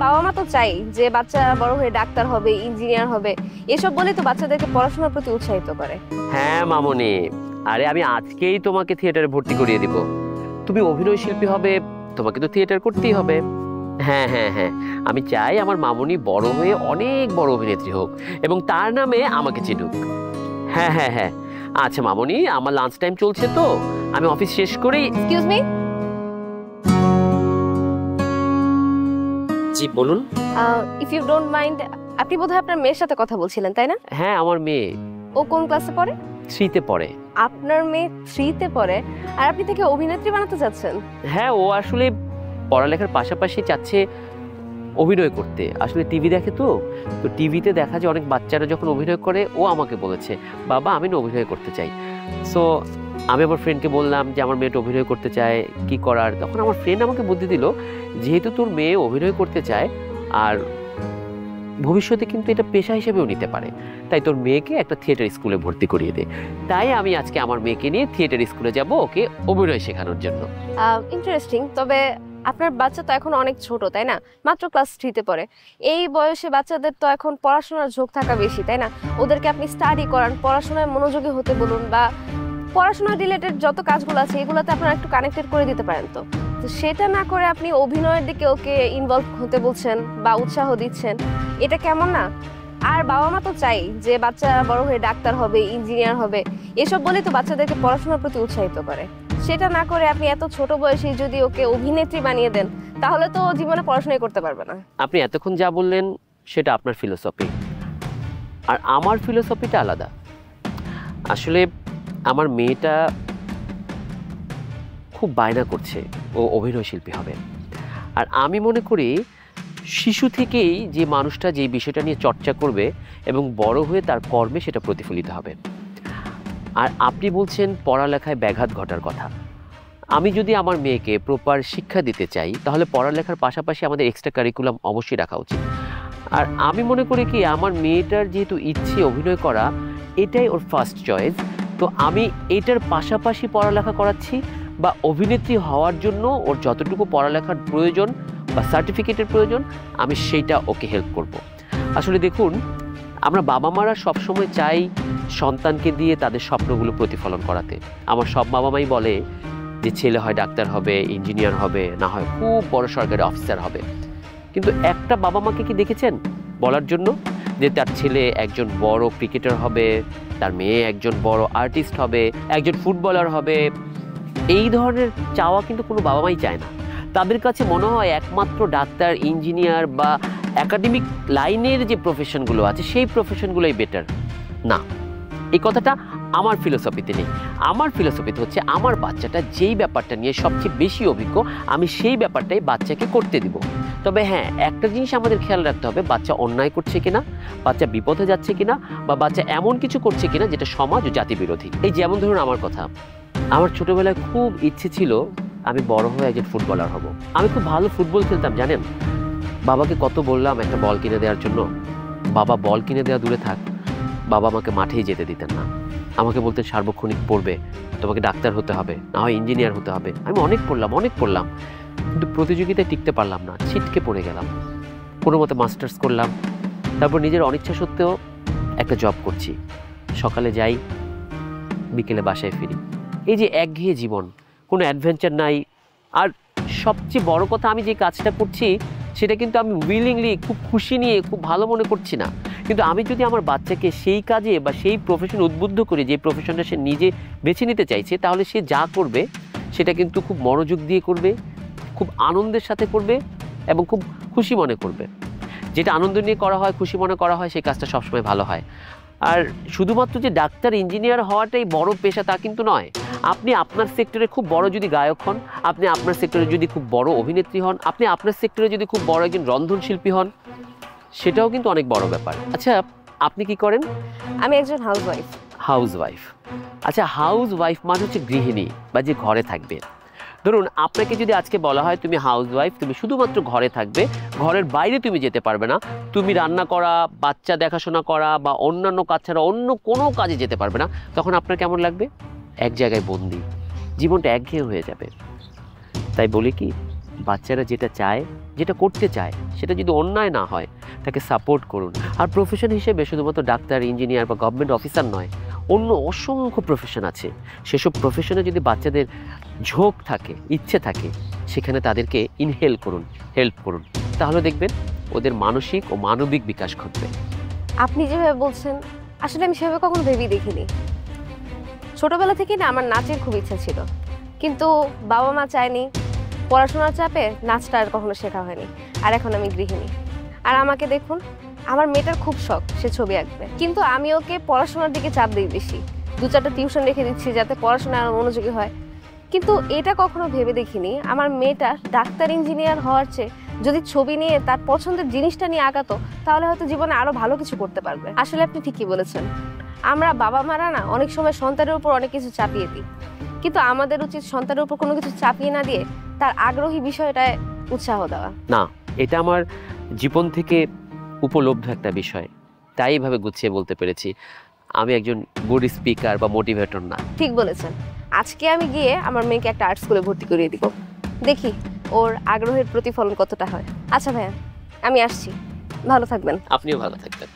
বাবা মা তো চাই যে বাচ্চা বড় হয়ে ডাক্তার হবে, ইঞ্জিনিয়ার হবে, এসব বলেই তো বাচ্চাদেরকে পড়াশোনার প্রতি উৎসাহিত করে। হ্যাঁ মামনি, আরে আমি আজকেই তোমাকে থিয়েটারে ভর্তি করিয়ে দিব। তুমি অভিনয় শিল্পী হবে, তোমাকে তো থিয়েটার করতেই হবে। হ্যাঁ হ্যাঁ হ্যাঁ, আমি চাই আমার মামনি বড় হয়ে অনেক বড় অভিনেত্রী হোক এবং তার নামে আমাকে চিনুক। হ্যাঁ হ্যাঁ হ্যাঁ। আচ্ছা মামনি, আমার লাঞ্চ টাইম চলছে তো, আমি অফিস শেষ করেই। Excuse me. জি বলুন। ইফ ইউ ডোন্ট মাইন্ড, আপনি বোধহয় আপনার মেয়ের সাথে কথা বলছিলেন, তাই না? হ্যাঁ, আমার মেয়ে ও কোন ক্লাসে পড়ে? 3-তে পড়ে। আপনার মেয়ে 3-তে পড়ে আর আপনি তাকে অভিনেত্রী বানাতে চাচ্ছেন? হ্যাঁ, ও আসলে পড়ালেখার পাশাপাশি চাচ্ছে অভিনয় করতে। আসলে টিভি দেখে তো টিভিতে দেখা যায় অনেক বাচ্চারা যখন অভিনয় করে, ও আমাকে বলেছে বাবা আমি না অভিনয় করতে চাই। সো আমি আমার ফ্রেন্ডকে বললাম যে আমার মেয়েটা অভিনয় করতে চায়, কি করার। তখন আমার ফ্রেন্ড আমাকে বুদ্ধি দিল, যেহেতু তোর মেয়ে অভিনয় করতে চায় আর ভবিষ্যতে কিন্তু এটা পেশা হিসেবেও নিতে পারে, তাই তোর মেয়েকে একটা থিয়েটার স্কুলে ভর্তি করিয়ে দে। তাই আমি আজকে আমার মেয়েকে নিয়ে থিয়েটার স্কুলে যাব ওকে অভিনয় শেখানোর জন্য। ইন্টারেস্টিং। তবে আপনার বাচ্চা তো এখন অনেক ছোট, তাই না? মাত্র ক্লাস 3-তে পড়ে। এই বয়সে বাচ্চাদের তো এখন পড়াশোনার ঝোঁক থাকা বেশি, তাই না? ওদেরকে আপনি স্টাডি করান, পড়াশোনায় মনোযোগী হতে বলুন, বা পড়াশোনা রিলেটেড যত কাজগুলো আছে এগুলোতে আপনারা একটু কানেক্টেড করে দিতে পারেন। তো তো সেটা না করে আপনি অভিনয়ের দিকে ওকে ইনভলভ হতে বলছেন বা উৎসাহ দিচ্ছেন, এটা কেমন না? আর বাবা মা তো চাই যে বাচ্চা বড় হয়ে ডাক্তার হবে, ইঞ্জিনিয়ার হবে, এসব বলেই তো বাচ্চাদেরকে পড়াশোনার প্রতি উৎসাহিত করে। সেটা না করে আপনি এত ছোট বয়সে যদি ওকে অভিনেত্রী বানিয়ে দেন, তাহলে তো জীবনে পড়াশোনাই করতে পারবে না। আপনি এতক্ষণ যা বললেন সেটা আপনার ফিলোসফি, আর আমার ফিলোসফিটা আলাদা। আসলে আমার মেয়েটা খুব বায়না করছে ও অভিনয় শিল্পী হবে, আর আমি মনে করি শিশু থেকেই যে মানুষটা যে বিষয়টা নিয়ে চর্চা করবে এবং বড় হয়ে তার কর্মে সেটা প্রতিফলিত হবে। আর আপনি বলছেন পড়ালেখায় ব্যাঘাত ঘটার কথা। আমি যদি আমার মেয়েকে প্রপার শিক্ষা দিতে চাই, তাহলে পড়ালেখার পাশাপাশি আমাদের এক্সট্রা কারিকুলাম অবশ্যই রাখা উচিত। আর আমি মনে করি কি, আমার মেয়েটার যেহেতু ইচ্ছে অভিনয় করা, এটাই ওর ফার্স্ট চয়েস, তো আমি এটার পাশাপাশি পড়ালেখা করাচ্ছি, বা অভিনেত্রী হওয়ার জন্য ওর যতটুকু পড়ালেখার প্রয়োজন বা সার্টিফিকেটের প্রয়োজন আমি সেইটা ওকে হেল্প করব। আসলে দেখুন, আমরা বাবা মারা সবসময় চাই সন্তানকে দিয়ে তাদের স্বপ্নগুলো প্রতিফলন করাতে। আমার সব বাবা মাই বলে যে ছেলে হয় ডাক্তার হবে, ইঞ্জিনিয়ার হবে, না হয় খুব বড় সরকারি অফিসার হবে। কিন্তু একটা বাবা মাকে কি দেখেছেন বলার জন্য যে তার ছেলে একজন বড় ক্রিকেটার হবে, তার মেয়ে একজন বড় আর্টিস্ট হবে, একজন ফুটবলার হবে? এই ধরনের চাওয়া কিন্তু কোনো বাবা মাই চায় না। তাদের কাছে মনে হয় একমাত্র ডাক্তার, ইঞ্জিনিয়ার বা একাডেমিক লাইনের যে প্রফেশনগুলো আছে সেই প্রফেশনগুলোই বেটার। না, এই কথাটা আমার ফিলোসফিতে নেই। আমার ফিলোসফিতে হচ্ছে আমার বাচ্চাটা যেই ব্যাপারটা নিয়ে সবচেয়ে বেশি অভিজ্ঞ, আমি সেই ব্যাপারটাই বাচ্চাকে করতে দিব। তবে হ্যাঁ, একটা জিনিস আমাদের খেয়াল রাখতে হবে, বাচ্চা অন্যায় করছে কিনা, বাচ্চা বিপথে যাচ্ছে কিনা, বা বাচ্চা এমন কিছু করছে কিনা যেটা সমাজ ও জাতি বিরোধী। এই যেমন ধরুন আমার কথা, আমার ছোটবেলায় খুব ইচ্ছে ছিল আমি বড় হয়ে একজন ফুটবলার হব। আমি খুব ভালো ফুটবল খেলতাম জানেন। বাবাকে কত বললাম একটা বল কিনে দেওয়ার জন্য, বাবা বল কিনে দেওয়া দূরে থাক, বাবা আমাকে মাঠেই যেতে দিতেন না। আমাকে বলতেন সার্বক্ষণিক পড়বে, তোমাকে ডাক্তার হতে হবে, না হয় ইঞ্জিনিয়ার হতে হবে। আমি অনেক পড়লাম, কিন্তু প্রতিযোগিতায় টিকতে পারলাম না, ছিটকে পড়ে গেলাম। কোনো মতে মাস্টার্স করলাম, তারপর নিজের অনিচ্ছা সত্ত্বেও একটা জব করছি। সকালে যাই, বিকেলে বাসায় ফিরি। এই যে একঘেয়ে জীবন, কোনো অ্যাডভেঞ্চার নাই। আর সবচেয়ে বড় কথা, আমি যে কাজটা করছি সেটা কিন্তু আমি উইলিংলি, খুব খুশি নিয়ে, খুব ভালো মনে করছি না। কিন্তু আমি যদি আমার বাচ্চাকে সেই কাজে বা সেই প্রফেশন উদ্বুদ্ধ করি, যে প্রফেশনটা সে নিজে বেছে নিতে চাইছে, তাহলে সে যা করবে সেটা কিন্তু খুব মনোযোগ দিয়ে করবে, খুব আনন্দের সাথে করবে এবং খুব খুশি মনে করবে। যেটা আনন্দ নিয়ে করা হয়, খুশি মনে করা হয়, সেই কাজটা সবসময় ভালো হয়। আর শুধুমাত্র যে ডাক্তার, ইঞ্জিনিয়ার হওয়াটাই বড় পেশা তা কিন্তু নয়। আপনি আপনার সেক্টরে খুব বড় যদি গায়ক হন, আপনি আপনার সেক্টরে যদি খুব বড় অভিনেত্রী হন, আপনি আপনার সেক্টরে যদি খুব বড় একজন রন্ধনশিল্পী হন, সেটাও কিন্তু অনেক বড় ব্যাপার। আচ্ছা, আপনি কি করেন? আমি একজন হাউসওয়াইফ। হাউসওয়াইফ। আচ্ছা, হাউসওয়াইফ মানে হচ্ছে গৃহিণী বা যে ঘরে থাকবে। ধরুন আপনাকে যদি আজকে বলা হয় তুমি হাউসওয়াইফ, তুমি শুধুমাত্র ঘরে থাকবে, ঘরের বাইরে তুমি যেতে পারবে না, তুমি রান্না করা, বাচ্চা দেখাশোনা করা বা অন্যান্য কাজ ছাড়া অন্য কোনো কাজে যেতে পারবে না, তখন আপনার কেমন লাগবে? এক জায়গায় বন্দি, জীবনটা একঘেয়ে হয়ে যাবে। তাই বলি কি, বাচ্চারা যেটা চায়, যেটা করতে চায়, সেটা যদি অন্যায় না হয় তাকে সাপোর্ট করুন। আর প্রফেশন হিসেবে শুধুমাত্র ডাক্তার, ইঞ্জিনিয়ার বা গভর্নমেন্ট অফিসার নয়, অন্য অসংখ্য প্রফেশন আছে। সেসব প্রফেশনে যদি বাচ্চাদের ঝোঁক থাকে, ইচ্ছে থাকে, সেখানে তাদেরকে ইনহেল করুন, হেল্প করুন। তাহলে দেখবেন ওদের মানসিক ও মানবিক বিকাশ ঘটবে। আপনি যেভাবে বলছেন আসলে আমি সেভাবে কখনো ভেবেই দেখিনি। ছোটবেলা থেকে না আমার নাচের খুব ইচ্ছা ছিল, কিন্তু বাবা মা চায়নি, পড়াশোনার চাপে নাচটা আর কখনো শেখা হয়নি। আর এখন আমি গৃহিণী। আর আমাকে দেখুন, আমার মেয়েটার খুব শখ, সে ছবি আঁকবে, কিন্তু আমি ওকে পড়াশোনার দিকে চাপ দিই বেশি। 2-4টা টিউশন রেখে দিচ্ছি যাতে পড়াশোনায় আরও মনোযোগী হয়। কিন্তু এটা কখনো ভেবে দেখিনি আমার মেয়েটা ডাক্তার, ইঞ্জিনিয়ার হওয়ার চেয়ে যদি ছবি নিয়ে তার পছন্দের জিনিসটা নিয়ে আঁকাতো, তাহলে হয়তো জীবনে আরো ভালো কিছু করতে পারবে। আসলে আপনি ঠিকই বলেছেন, আমরা বাবা মারা না অনেক সময় সন্তানের উপর অনেক কিছু চাপিয়ে দিই, কিন্তু আমাদের উচিত সন্তানের উপর কোনো কিছু চাপিয়ে না দিয়ে তার আগ্রহী বিষয়টায় উৎসাহ দেওয়া। না, এটা আমার জীবন থেকে উপলব্ধ একটা বিষয়, তাই এইভাবে গুছিয়ে বলতে পেরেছি। আমি একজন গুড স্পিকার বা মোটিভেটর না। ঠিক বলেছেন। আজকে আমি গিয়ে আমার মেয়েকে একটা আর্ট স্কুলে ভর্তি করিয়ে দিব, দেখি ওর আগ্রহের প্রতিফলন কতটা হয়। আচ্ছা ভাইয়া, আমি আসছি, ভালো থাকবেন। আপনিও ভালো থাকবেন।